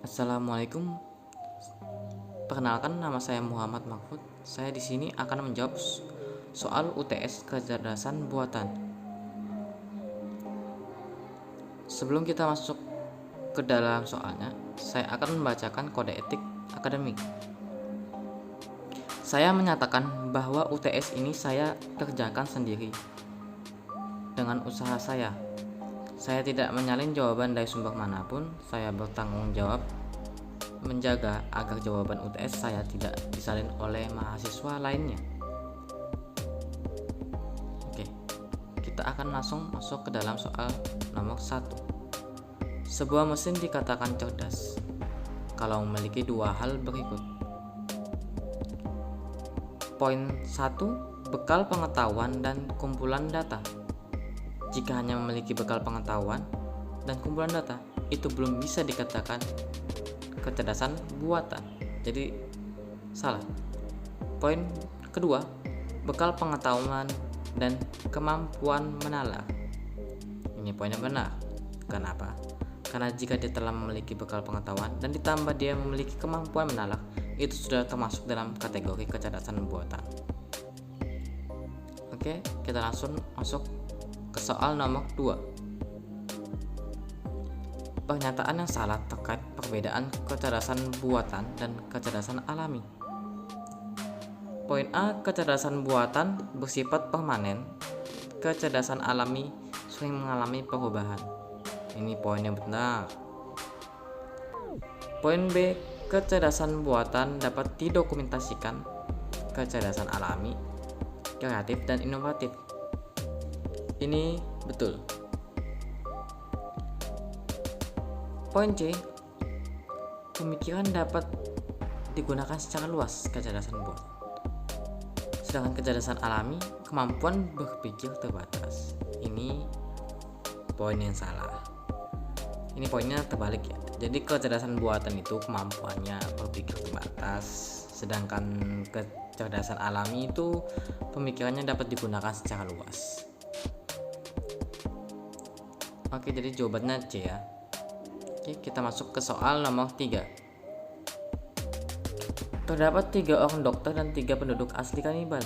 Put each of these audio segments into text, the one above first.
Assalamualaikum. Perkenalkan, nama saya Muhammad Mahfud. Saya di sini akan menjawab soal UTS kecerdasan buatan. Sebelum kita masuk ke dalam soalnya, saya akan membacakan kode etik akademik. Saya menyatakan bahwa UTS ini saya kerjakan sendiri dengan usaha saya. Saya tidak menyalin jawaban dari sumber manapun. Saya bertanggung jawab menjaga agar jawaban UTS saya tidak disalin oleh mahasiswa lainnya. Oke, kita akan langsung masuk ke dalam soal nomor 1. Sebuah mesin dikatakan cerdas kalau memiliki dua hal berikut. Poin 1, bekal pengetahuan dan kumpulan data. Jika hanya memiliki bekal pengetahuan dan kumpulan data, itu belum bisa dikatakan kecerdasan buatan. Jadi salah. Poin kedua, bekal pengetahuan dan kemampuan menalar. Ini poinnya benar. Kenapa? Karena jika dia telah memiliki bekal pengetahuan dan ditambah dia memiliki kemampuan menalar, itu sudah termasuk dalam kategori kecerdasan buatan. Oke, kita langsung masuk ke soal nomor 2. Pernyataan yang salah terkait perbedaan kecerdasan buatan dan kecerdasan alami. Poin A, kecerdasan buatan bersifat permanen, kecerdasan alami sering mengalami perubahan. Ini poin yang benar. Poin B, kecerdasan buatan dapat didokumentasikan, kecerdasan alami, kreatif dan inovatif. Ini betul. Poin C, pemikiran dapat digunakan secara luas, kecerdasan buatan. Sedangkan kecerdasan alami, kemampuan berpikir terbatas. Ini poin yang salah. Ini poinnya terbalik ya. Jadi kecerdasan buatan itu kemampuannya berpikir terbatas, sedangkan kecerdasan alami itu pemikirannya dapat digunakan secara luas. Oke, jadi jawabannya C ya. Oke, kita masuk ke soal nomor 3. Terdapat 3 orang dokter dan 3 penduduk asli kanibal.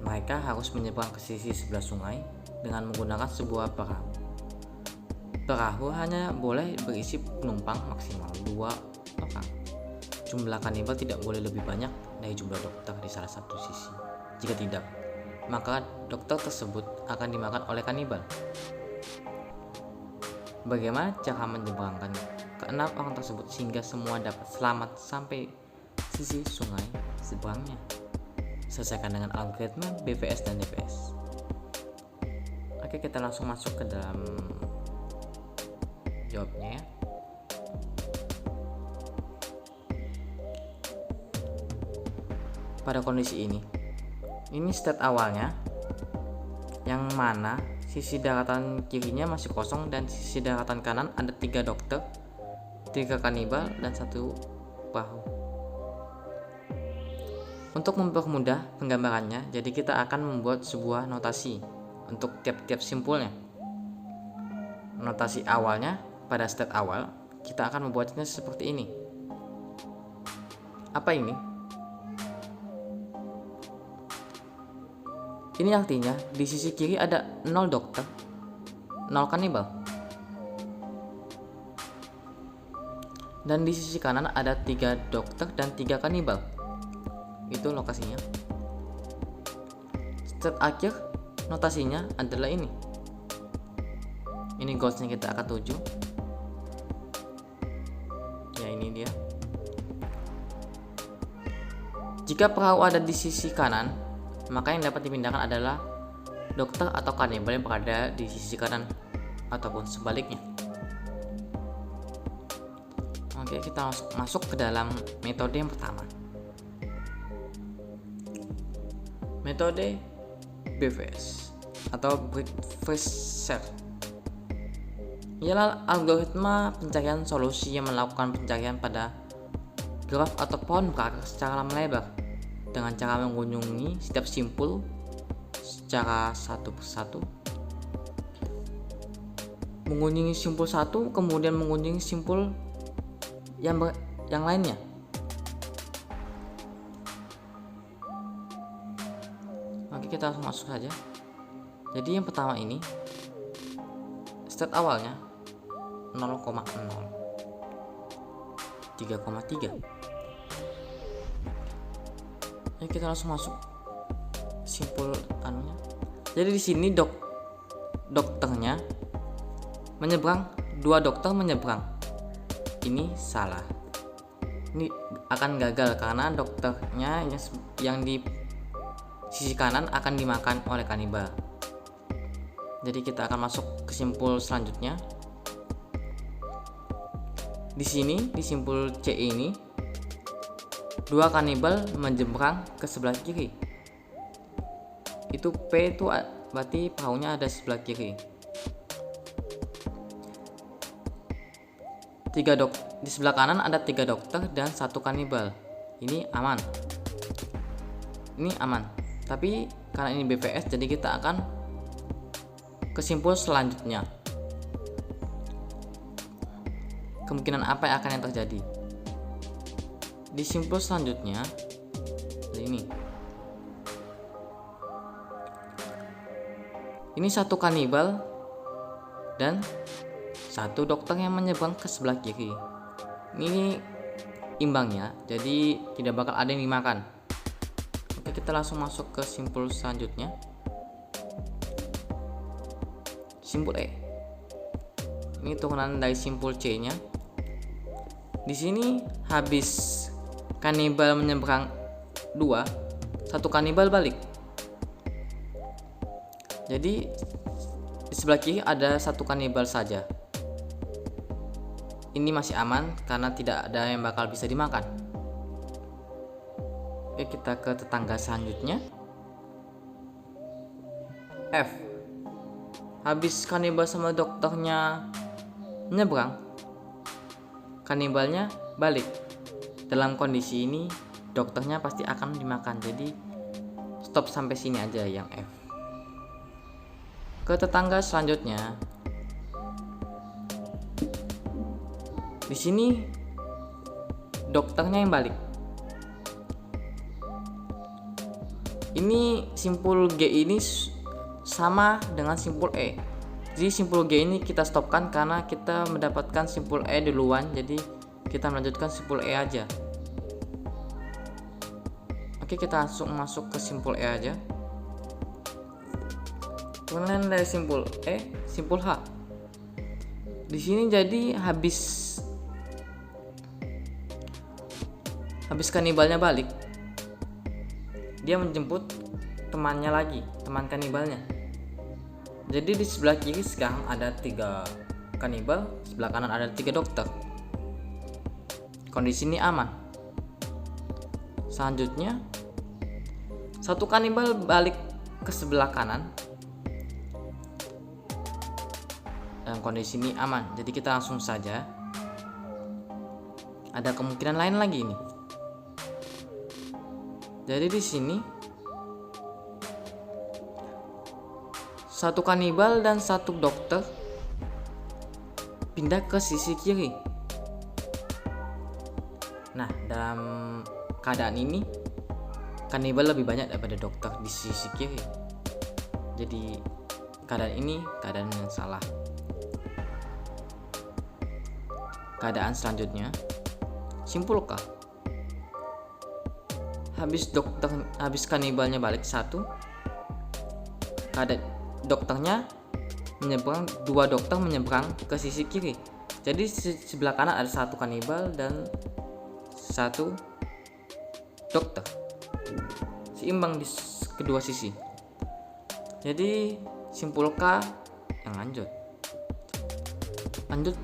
Mereka harus menyeberang ke sisi sebelah sungai dengan menggunakan sebuah perahu. Perahu hanya boleh berisi penumpang maksimal 2 orang. Jumlah kanibal tidak boleh lebih banyak dari jumlah dokter di salah satu sisi. Jika tidak, maka dokter tersebut akan dimakan oleh kanibal. Bagaimana cara menyeberangkan ke-6 orang tersebut sehingga semua dapat selamat sampai sisi sungai seberangnya? Selesaikan dengan algoritma BVS dan DPS. Oke, kita langsung masuk ke dalam jawabnya ya. Pada kondisi ini state awalnya, yang mana sisi daratan kirinya masih kosong dan sisi daratan kanan ada 3 dokter, 3 kanibal, dan 1 perahu. Untuk mempermudah penggambarannya, jadi kita akan membuat sebuah notasi untuk tiap-tiap simpulnya. Notasi awalnya pada state awal, kita akan membuatnya seperti ini. Apa ini? Ini artinya di sisi kiri ada 0 dokter, 0 kanibal. Dan di sisi kanan ada 3 dokter dan 3 kanibal. Itu lokasinya. State akhir notasinya adalah ini. Ini goalsnya kita akan tuju. Ya, ini dia. Jika perahu ada di sisi kanan, maka yang dapat dipindahkan adalah dokter atau kanibal yang berada di sisi kanan ataupun sebaliknya. Oke, kita masuk ke dalam metode yang pertama. Metode BVS atau Breakfast Search ialah algoritma pencarian solusi yang melakukan pencarian pada graf atau pohon berakar secara lebar dengan cara mengunjungi setiap simpul secara satu persatu. Mengunjungi simpul 1, kemudian mengunjungi simpul yang lainnya. Oke, kita langsung masuk saja. Jadi yang pertama ini state awalnya 0,0, 3,3. Ya, kita langsung masuk simpul anunya. Jadi di sini dokternya menyeberang, 2 dokter menyeberang. Ini salah. Ini akan gagal karena dokternya yang di sisi kanan akan dimakan oleh kanibal. Jadi kita akan masuk ke simpul selanjutnya. Di sini di simpul C ini 2 kanibal menyeberang ke sebelah kiri. Itu P itu berarti perahunya ada sebelah kiri. Di sebelah kanan ada 3 dokter dan 1 kanibal. Ini aman. Ini aman. Tapi karena ini BVS, jadi kita akan ke simpul selanjutnya. Kemungkinan apa yang terjadi? Di simpul selanjutnya ini 1 kanibal dan 1 dokter yang menyeberang ke sebelah kiri. Ini imbangnya, jadi tidak bakal ada yang dimakan. Oke, kita langsung masuk ke simpul selanjutnya. Simpul E. Ini turunan dari simpul C-nya. Di sini habis kanibal menyeberang 2, 1 kanibal balik. Jadi di sebelah kiri ada 1 kanibal saja. Ini masih aman karena tidak ada yang bakal bisa dimakan. Oke, kita ke tetangga selanjutnya. F. Habis kanibal sama dokternya nyebrang, kanibalnya balik. Dalam kondisi ini dokternya pasti akan dimakan. Jadi stop sampai sini aja yang F. Ke tetangga selanjutnya. Di sini dokternya yang balik. Ini simpul G ini sama dengan simpul E. Jadi simpul G ini kita stopkan karena kita mendapatkan simpul E duluan. Jadi kita melanjutkan simpul E aja. Oke, kita langsung masuk ke simpul E aja. Kemudian dari simpul E, simpul H. Di sini jadi habis kanibalnya balik, dia menjemput temannya lagi, teman kanibalnya. Jadi di sebelah kiri sekarang ada 3 kanibal, sebelah kanan ada 3 dokter. Kondisi ini aman. Selanjutnya 1 kanibal balik ke sebelah kanan dan kondisi ini aman. Jadi kita langsung saja. Ada kemungkinan lain lagi ini. Jadi di sini 1 kanibal dan 1 dokter pindah ke sisi kiri. Nah, dalam keadaan ini kanibal lebih banyak daripada dokter di sisi kiri. Jadi keadaan ini keadaan yang salah. Keadaan selanjutnya, simpul K. Habis kanibalnya balik 1, dokternya menyeberang, 2 dokter menyeberang ke sisi kiri. Jadi sebelah kanan ada 1 kanibal dan 1 dokter. Seimbang di kedua sisi. Jadi simpul K yang lanjut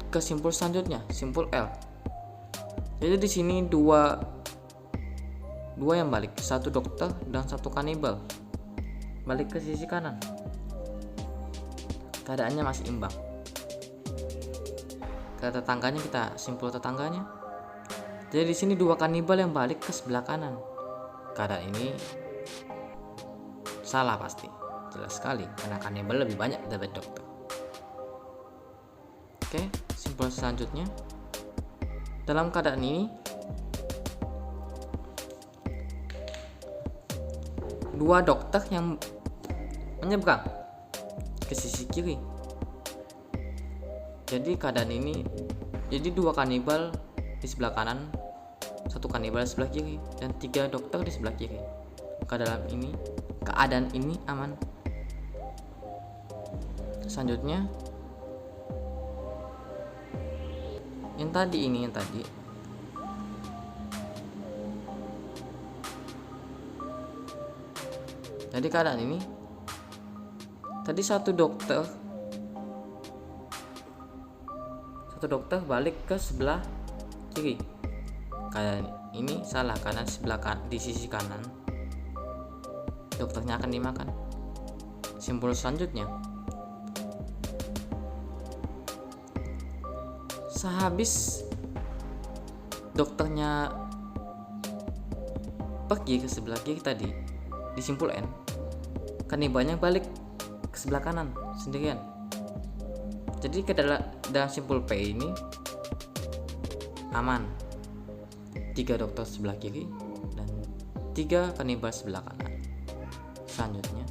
ke simpul selanjutnya, simpul L. Jadi di sini dua yang balik, 1 dokter dan 1 kanibal balik ke sisi kanan. Keadaannya masih imbang. Ke tetangganya, kita simpul tetangganya. Jadi di sini 2 kanibal yang balik ke sebelah kanan. Keadaan ini salah pasti, jelas sekali karena kanibal lebih banyak daripada dokter. Oke, simpul selanjutnya. Dalam keadaan ini, dua dokter yang menyeberang ke sisi kiri. Jadi keadaan ini, jadi dua kanibal di sebelah kanan, satu kanibal di sebelah kiri, dan 3 dokter di sebelah kiri. Keadaan ini aman. Selanjutnya, yang tadi. Jadi keadaan ini, tadi satu dokter balik ke sebelah kiri. Keadaan ini salah karena di sisi kanan dokternya akan dimakan. Simpul selanjutnya, sehabis dokternya pergi ke sebelah kiri tadi di simpul N, kanibalnya balik ke sebelah kanan sendirian. Jadi ke dalam simpul P ini aman, 3 dokter sebelah kiri dan 3 kanibal sebelah kanan. Selanjutnya,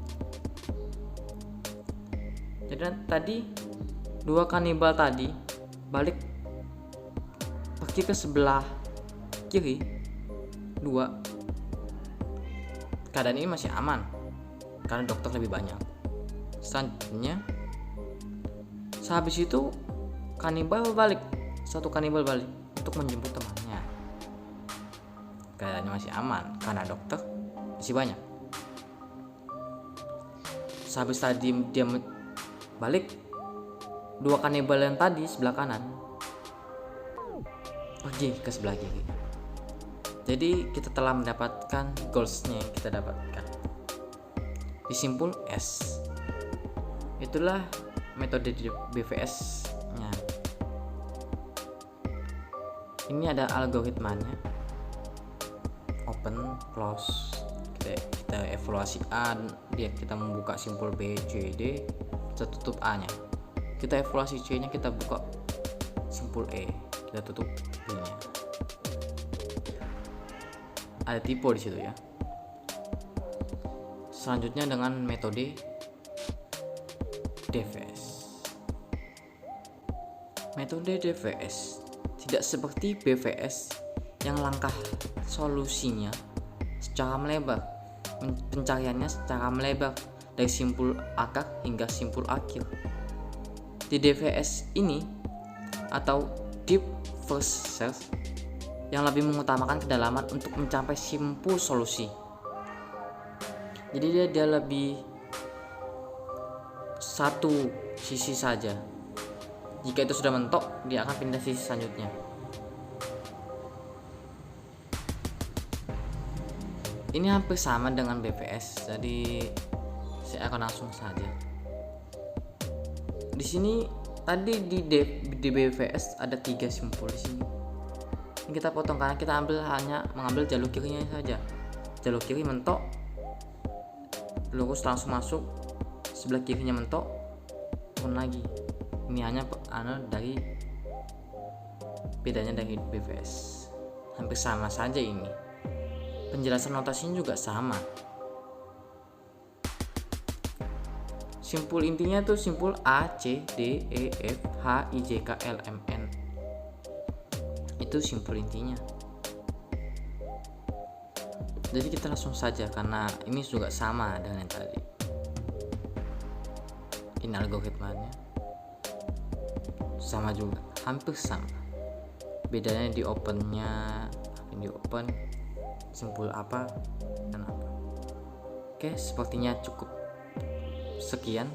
jadi tadi 2 kanibal tadi balik pergi ke sebelah kiri 2. Keadaan ini masih aman karena dokter lebih banyak. Selanjutnya, sehabis itu satu kanibal balik untuk menjemput temannya. Keadaannya masih aman karena dokter masih banyak. Sehabis tadi dia balik, 2 kanibal yang tadi sebelah kanan pergi ke sebelah kiri. Jadi kita telah mendapatkan goalsnya yang kita dapatkan di simpul S. Itulah metode BVS nya. Ini ada algoritmanya, open, close. Kita evaluasi A, kita membuka simpul B, C, D, kita tutup A nya. Kita evaluasi C nya, kita buka simpul E, kita tutup B nya. Ada tipe di situ ya. Selanjutnya dengan metode DVS. Metode DVS tidak seperti BVS yang langkah solusinya secara melebar, pencariannya secara melebar dari simpul akar hingga simpul akhir. Di DVS ini atau Deep First Search yang lebih mengutamakan kedalaman untuk mencapai simpul solusi. Jadi dia lebih satu sisi saja. Jika itu sudah mentok, dia akan pindah sisi selanjutnya. Ini hampir sama dengan BVS, jadi saya akan langsung saja. Di sini tadi di BVS ada 3 simpul di sini. Ini kita potong karena kita hanya mengambil jalur kirinya saja. Jalur kiri mentok, lurus langsung masuk, sebelah kirinya mentok, turun lagi. Ini hanya dari bedanya dari BVS. Hampir sama saja ini. Penjelasan notasinya juga sama. Simpul intinya tuh simpul A, C, D, E, F, H, I, J, K, L, M, N. Itu simpul intinya. Jadi kita langsung saja karena ini juga sama dengan yang tadi. Ini algoritmanya sama juga, hampir sama. Bedanya di opennya, ini open simpul apa dan apa. Oke, sepertinya cukup sekian